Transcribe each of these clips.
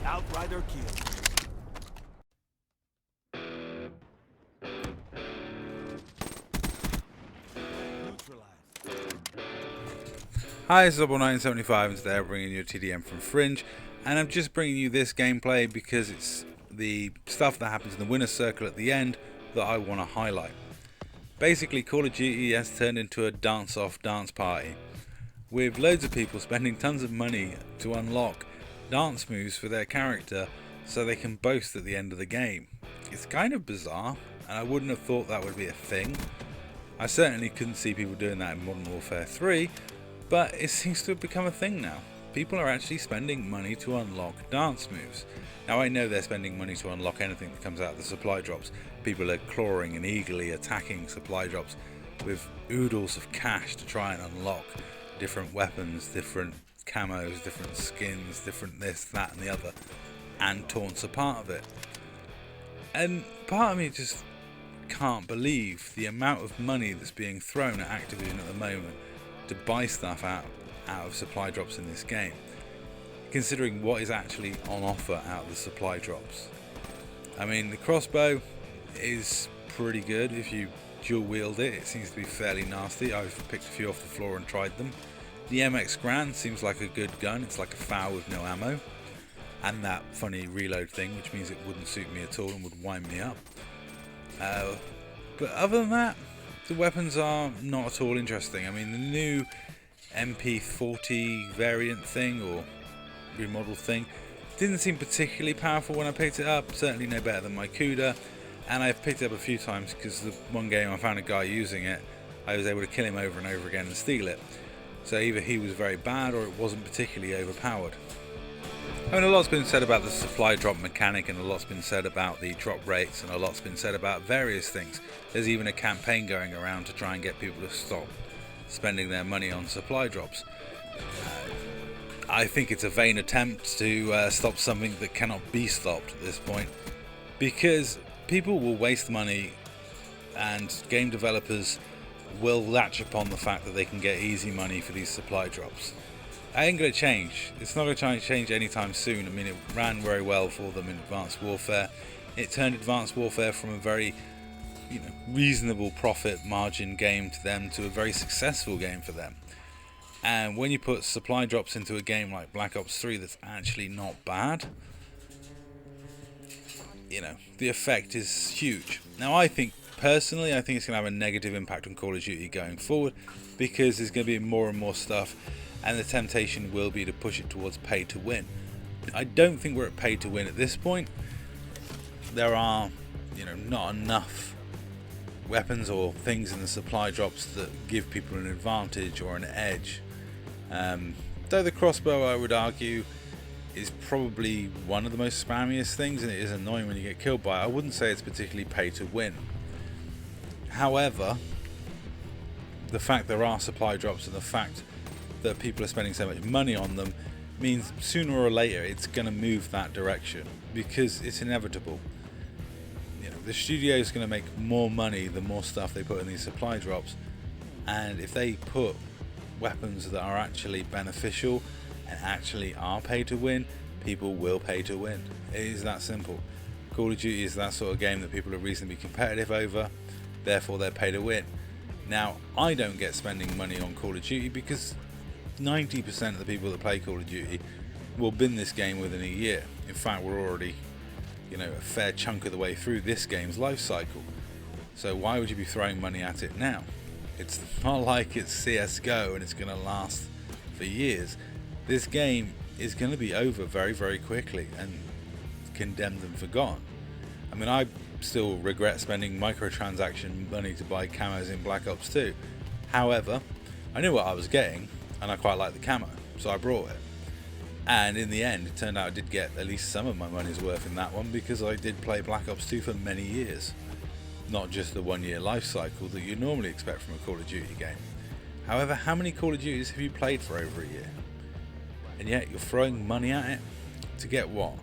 Outrider kill. Hi, it's Double1975 and today I'm bringing you a TDM from Fringe, and I'm just bringing you this gameplay because it's the stuff that happens in the winner's circle at the end that I want to highlight. Basically, Call of Duty has turned into a dance-off dance party, with loads of people spending tons of money to unlock dance moves for their character so they can boast at the end of the game. It's kind of bizarre, and I wouldn't have thought that would be a thing. I certainly couldn't see people doing that in Modern Warfare 3, but it seems to have become a thing now. People are actually spending money to unlock dance moves. Now I know they're spending money to unlock anything that comes out of the supply drops. People are clawing and eagerly attacking supply drops with oodles of cash to try and unlock different weapons, different camos, different skins, different this, that and the other, and taunts are part of it. And part of me just can't believe the amount of money that's being thrown at Activision at the moment to buy stuff out of supply drops in this game, considering what is actually on offer out of the supply drops. I mean, the crossbow is pretty good if you dual wield it. It seems to be fairly nasty. I've picked a few off the floor and tried them. The MX Grand seems like a good gun. It's like a FAL with no ammo, and that funny reload thing, which means it wouldn't suit me at all and would wind me up. But other than that, the weapons are not at all interesting. I mean, the new MP40 variant thing or remodel thing didn't seem particularly powerful when I picked it up. Certainly no better than my Kuda, and I've picked it up a few times because the one game I found a guy using it, I was able to kill him over and over again and steal it. So either he was very bad or it wasn't particularly overpowered. I mean, a lot's been said about the supply drop mechanic, and a lot's been said about the drop rates, and a lot's been said about various things. There's even a campaign going around to try and get people to stop spending their money on supply drops. I think it's a vain attempt to stop something that cannot be stopped at this point, because people will waste money and game developers will latch upon the fact that they can get easy money for these supply drops. It ain't going to change. It's not going to change anytime soon. I mean, it ran very well for them in Advanced Warfare. It turned Advanced Warfare from a very, reasonable profit margin game to them to a very successful game for them. And when you put supply drops into a game like Black Ops 3 that's actually not bad, the effect is huge. Now, personally, I think it's going to have a negative impact on Call of Duty going forward, because there's going to be more and more stuff, and the temptation will be to push it towards pay to win. I don't think we're at pay to win at this point. There are, not enough weapons or things in the supply drops that give people an advantage or an edge. Though the crossbow, I would argue, is probably one of the most spammiest things, and it is annoying when you get killed by it. I wouldn't say it's particularly pay to win. However, the fact there are supply drops and the fact that people are spending so much money on them means sooner or later it's going to move that direction, because it's inevitable. The studio is going to make more money the more stuff they put in these supply drops, and if they put weapons that are actually beneficial and actually are pay to win, people will pay to win. It is that simple. Call of Duty is that sort of game that people are reasonably competitive over, therefore they're pay to win. Now, I don't get spending money on Call of Duty because 90% of the people that play Call of Duty will bin this game within a year. In fact, we're already, a fair chunk of the way through this game's life cycle. So why would you be throwing money at it now? It's not like it's CSGO and it's going to last for years. This game is going to be over very, very quickly and condemned and forgotten. I mean, I still regret spending microtransaction money to buy camos in Black Ops 2. However, I knew what I was getting, and I quite liked the camo, so I brought it. And in the end, it turned out I did get at least some of my money's worth in that one, because I did play Black Ops 2 for many years. Not just the 1 year life cycle that you normally expect from a Call of Duty game. However, how many Call of Duties have you played for over a year? And yet you're throwing money at it? To get what?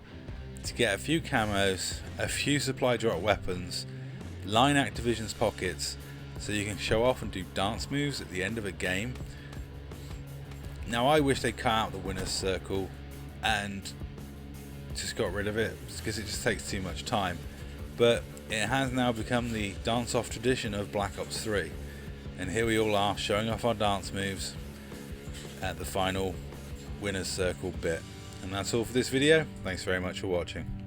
To get a few camos, a few supply drop weapons, line Activision's pockets so you can show off and do dance moves at the end of a game. Now I wish they cut out the winner's circle and just got rid of it, because it just takes too much time. But it has now become the dance-off tradition of Black Ops 3, and here we all are showing off our dance moves at the final winner's circle bit. And that's all for this video. Thanks very much for watching.